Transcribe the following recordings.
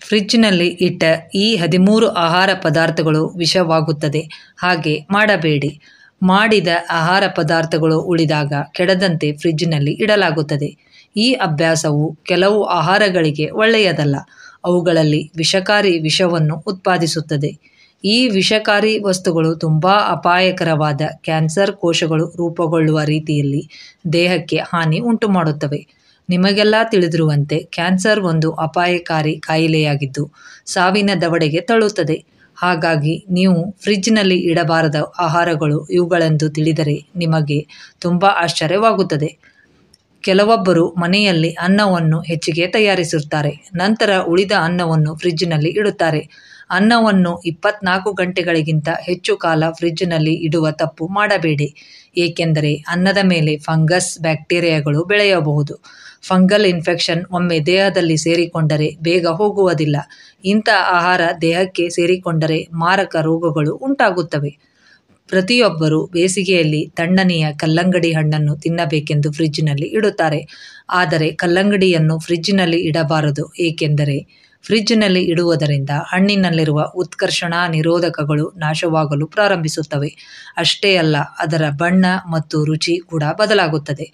ಫ್ರಿಜ್ನಲ್ಲಿ ಇಟ್ಟ ಈ 13 ಆಹಾರ ಪದಾರ್ಥಗಳು ವಿಷವಾಗುತ್ತದೆ. ಹಾಗೆ ಮಾಡಬೇಡಿ. ಮಾಡಿದ ಆಹಾರ ಪದಾರ್ಥಗಳು ಉಳಿದಾಗ ಕೆಡದಂತೆ ಫ್ರಿಜ್ನಲ್ಲಿ ಇಡಲಾಗುತ್ತದೆ. ಈ ಅಭ್ಯಾಸವು ಕೆಲವು ಆಹಾರಗಳಿಗೆ ಒಳ್ಳೆಯದಲ್ಲ. ಅವುಗಳಲ್ಲಿ ವಿಷಕಾರಿ ವಿಷವನ್ನು ಉತ್ಪಾದಿಸುತ್ತದೆ. ಈ ವಿಷಕಾರಿ ವಸ್ತುಗಳು ತುಂಬ ಅಪಾಯಕರವಾದ ಕ್ಯಾನ್ಸರ್ ಕೋಶಗಳು ರೂಪುಗೊಳ್ಳುವ ರೀತಿಯಲ್ಲಿ ದೇಹಕ್ಕೆ ಹಾನಿ ಉಂಟುಮಾಡುತ್ತವೆ. ನಿಮಗೆಲ್ಲ ತಿಳಿದಿರುವಂತೆ ಕ್ಯಾನ್ಸರ್ ಒಂದು ಅಪಾಯಕಾರಿ ಕಾಯಿಲೆಯಾಗಿದ್ದು ಸಾವಿನ ದವಡೆಗೆ ತಳ್ಳುತ್ತದೆ. ಹಾಗಾಗಿ ನೀವು ಫ್ರಿಜ್ನಲ್ಲಿ ಇಡಬಾರದ ಆಹಾರಗಳು ಇವುಗಳೆಂದು ತಿಳಿದರೆ ನಿಮಗೆ ತುಂಬ ಆಶ್ಚರ್ಯವಾಗುತ್ತದೆ. ಕೆಲವೊಬ್ಬರು ಮನೆಯಲ್ಲಿ ಅನ್ನವನ್ನು ಹೆಚ್ಚಿಗೆ ತಯಾರಿಸುತ್ತಾರೆ. ನಂತರ ಉಳಿದ ಅನ್ನವನ್ನು ಫ್ರಿಜ್ನಲ್ಲಿ ಇಡುತ್ತಾರೆ. ಅನ್ನವನ್ನು 24 ಗಂಟೆಗಳಿಗಿಂತ ಹೆಚ್ಚು ಕಾಲ ಫ್ರಿಜ್ನಲ್ಲಿ ಇಡುವ ತಪ್ಪು ಮಾಡಬೇಡಿ. ಏಕೆಂದರೆ ಅನ್ನದ ಮೇಲೆ ಫಂಗಸ್ ಬ್ಯಾಕ್ಟೀರಿಯಾಗಳು ಬೆಳೆಯಬಹುದು. ಫಂಗಲ್ ಇನ್ಫೆಕ್ಷನ್ ಒಮ್ಮೆ ದೇಹದಲ್ಲಿ ಸೇರಿಕೊಂಡರೆ ಬೇಗ ಹೋಗುವುದಿಲ್ಲ. ಇಂಥ ಆಹಾರ ದೇಹಕ್ಕೆ ಸೇರಿಕೊಂಡರೆ ಮಾರಕ ರೋಗಗಳು ಉಂಟಾಗುತ್ತವೆ. ಪ್ರತಿಯೊಬ್ಬರೂ ಬೇಸಿಗೆಯಲ್ಲಿ ತಣ್ಣನೆಯ ಕಲ್ಲಂಗಡಿ ಹಣ್ಣನ್ನು ತಿನ್ನಬೇಕೆಂದು ಫ್ರಿಜ್ನಲ್ಲಿ ಇಡುತ್ತಾರೆ. ಆದರೆ ಕಲ್ಲಂಗಡಿಯನ್ನು ಫ್ರಿಜ್ನಲ್ಲಿ ಇಡಬಾರದು. ಏಕೆಂದರೆ ಫ್ರಿಜ್ನಲ್ಲಿ ಇಡುವುದರಿಂದ ಹಣ್ಣಿನಲ್ಲಿರುವ ಉತ್ಕರ್ಷಣ ನಿರೋಧಕಗಳು ನಾಶವಾಗಲು ಪ್ರಾರಂಭಿಸುತ್ತವೆ. ಅಷ್ಟೇ ಅಲ್ಲ, ಅದರ ಬಣ್ಣ ಮತ್ತು ರುಚಿ ಕೂಡ ಬದಲಾಗುತ್ತದೆ.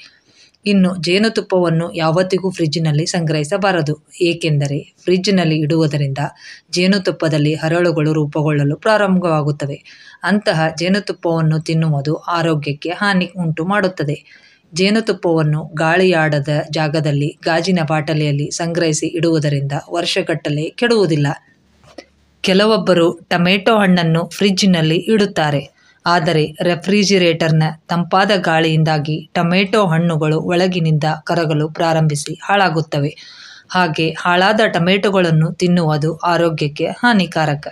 ಇನ್ನು ಜೇನುತುಪ್ಪವನ್ನು ಯಾವತ್ತಿಗೂ ಫ್ರಿಜ್ನಲ್ಲಿ ಸಂಗ್ರಹಿಸಬಾರದು. ಏಕೆಂದರೆ ಫ್ರಿಜ್ನಲ್ಲಿ ಇಡುವುದರಿಂದ ಜೇನುತುಪ್ಪದಲ್ಲಿ ಹರಳುಗಳು ರೂಪುಗೊಳ್ಳಲು ಪ್ರಾರಂಭವಾಗುತ್ತವೆ. ಅಂತಹ ಜೇನುತುಪ್ಪವನ್ನು ತಿನ್ನುವುದು ಆರೋಗ್ಯಕ್ಕೆ ಹಾನಿ ಉಂಟು ಮಾಡುತ್ತದೆ. ಜೇನುತುಪ್ಪವನ್ನು ಗಾಳಿಯಾಡದ ಜಾಗದಲ್ಲಿ ಗಾಜಿನ ಬಾಟಲಿಯಲ್ಲಿ ಸಂಗ್ರಹಿಸಿ ಇಡುವುದರಿಂದ ವರ್ಷಗಟ್ಟಲೆ ಕೆಡುವುದಿಲ್ಲ. ಕೆಲವೊಬ್ಬರು ಟೊಮೆಟೊ ಹಣ್ಣನ್ನು ಫ್ರಿಜ್ನಲ್ಲಿ ಇಡುತ್ತಾರೆ. ಆದರೆ ರೆಫ್ರಿಜಿರೇಟರ್ನ ತಂಪಾದ ಗಾಳಿಯಿಂದಾಗಿ ಟೊಮೆಟೊ ಹಣ್ಣುಗಳು ಒಳಗಿನಿಂದ ಕರಗಲು ಪ್ರಾರಂಭಿಸಿ ಹಾಳಾಗುತ್ತವೆ. ಹಾಗೆ ಹಾಳಾದ ಟೊಮೆಟೊಗಳನ್ನು ತಿನ್ನುವುದು ಆರೋಗ್ಯಕ್ಕೆ ಹಾನಿಕಾರಕ.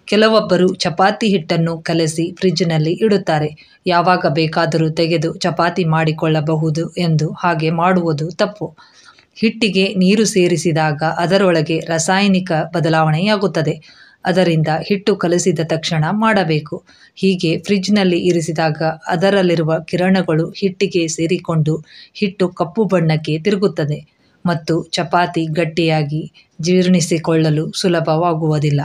ಕೆಲವೊಬ್ಬರು ಚಪಾತಿ ಹಿಟ್ಟನ್ನು ಕಲಸಿ ಫ್ರಿಜ್ನಲ್ಲಿ ಇಡುತ್ತಾರೆ. ಯಾವಾಗ ಬೇಕಾದರೂ ತೆಗೆದು ಚಪಾತಿ ಮಾಡಿಕೊಳ್ಳಬಹುದು ಎಂದು ಹಾಗೆ ಮಾಡುವುದು ತಪ್ಪು. ಹಿಟ್ಟಿಗೆ ನೀರು ಸೇರಿಸಿದಾಗ ಅದರೊಳಗೆ ರಾಸಾಯನಿಕ ಬದಲಾವಣೆಯಾಗುತ್ತದೆ. ಅದರಿಂದ ಹಿಟ್ಟು ಕಲಸಿದ ತಕ್ಷಣ ಮಾಡಬೇಕು. ಹೀಗೆ ಫ್ರಿಜ್ನಲ್ಲಿ ಇರಿಸಿದಾಗ ಅದರಲ್ಲಿರುವ ಕಿರಣಗಳು ಹಿಟ್ಟಿಗೆ ಸೇರಿಕೊಂಡು ಹಿಟ್ಟು ಕಪ್ಪು ಬಣ್ಣಕ್ಕೆ ತಿರುಗುತ್ತದೆ ಮತ್ತು ಚಪಾತಿ ಗಟ್ಟಿಯಾಗಿ ಜೀರ್ಣಿಸಿಕೊಳ್ಳಲು ಸುಲಭವಾಗುವುದಿಲ್ಲ.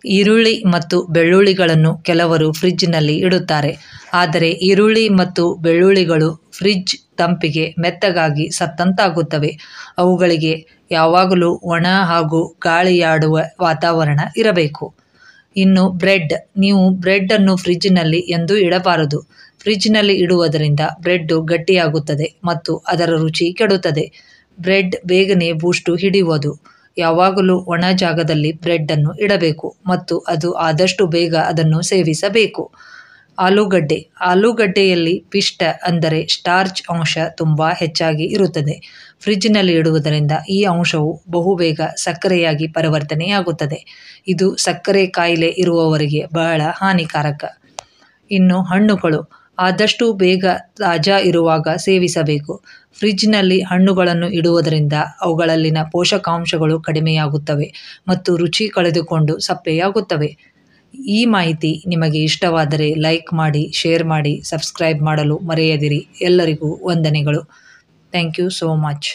ಈರುಳ್ಳಿ ಮತ್ತು ಬೆಳ್ಳುಳ್ಳಿಗಳನ್ನು ಕೆಲವರು ಫ್ರಿಜ್ನಲ್ಲಿ ಇಡುತ್ತಾರೆ. ಆದರೆ ಈರುಳ್ಳಿ ಮತ್ತು ಬೆಳ್ಳುಳ್ಳಿಗಳು ಫ್ರಿಜ್ ತಂಪಿಗೆ ಮೆತ್ತಗಾಗಿ ಸತ್ತಂತಾಗುತ್ತವೆ. ಅವುಗಳಿಗೆ ಯಾವಾಗಲೂ ಒಣ ಹಾಗೂ ಗಾಳಿಯಾಡುವ ವಾತಾವರಣ ಇರಬೇಕು. ಇನ್ನು ಬ್ರೆಡ್. ನೀವು ಬ್ರೆಡ್ಡನ್ನು ಫ್ರಿಜ್ನಲ್ಲಿ ಎಂದೂ ಇಡಬಾರದು. ಫ್ರಿಜ್ನಲ್ಲಿ ಇಡುವುದರಿಂದ ಬ್ರೆಡ್ಡು ಗಟ್ಟಿಯಾಗುತ್ತದೆ ಮತ್ತು ಅದರ ರುಚಿ ಕೆಡುತ್ತದೆ. ಬ್ರೆಡ್ ಬೇಗನೆ ಬೂಸ್ಟು ಹಿಡಿಯುವುದು. ಯಾವಾಗಲೂ ಒಣ ಜಾಗದಲ್ಲಿ ಬ್ರೆಡ್ಡನ್ನು ಇಡಬೇಕು ಮತ್ತು ಅದು ಆದಷ್ಟು ಬೇಗ ಅದನ್ನು ಸೇವಿಸಬೇಕು. ಆಲೂಗಡ್ಡೆ. ಆಲೂಗಡ್ಡೆಯಲ್ಲಿ ಪಿಷ್ಟ ಅಂದರೆ ಸ್ಟಾರ್ಚ್ ಅಂಶ ತುಂಬ ಹೆಚ್ಚಾಗಿ ಇರುತ್ತದೆ. ಫ್ರಿಜ್ನಲ್ಲಿ ಇಡುವುದರಿಂದ ಈ ಅಂಶವು ಬಹುಬೇಗ ಸಕ್ಕರೆಯಾಗಿ ಪರಿವರ್ತನೆಯಾಗುತ್ತದೆ. ಇದು ಸಕ್ಕರೆ ಕಾಯಿಲೆ ಇರುವವರಿಗೆ ಬಹಳ ಹಾನಿಕಾರಕ. ಇನ್ನು ಹಣ್ಣುಗಳು. ಆದಷ್ಟು ಬೇಗ ತಾಜಾ ಇರುವಾಗ ಸೇವಿಸಬೇಕು. ಫ್ರಿಜ್ನಲ್ಲಿ ಹಣ್ಣುಗಳನ್ನು ಇಡುವುದರಿಂದ ಅವುಗಳಲ್ಲಿನ ಪೋಷಕಾಂಶಗಳು ಕಡಿಮೆಯಾಗುತ್ತವೆ ಮತ್ತು ರುಚಿ ಕಳೆದುಕೊಂಡು ಸಪ್ಪೆಯಾಗುತ್ತವೆ. ಈ ಮಾಹಿತಿ ನಿಮಗೆ ಇಷ್ಟವಾದರೆ ಲೈಕ್ ಮಾಡಿ, ಶೇರ್ ಮಾಡಿ, ಸಬ್ಸ್ಕ್ರೈಬ್ ಮಾಡಲು ಮರೆಯದಿರಿ. ಎಲ್ಲರಿಗೂ ವಂದನೆಗಳು. Thank you so much.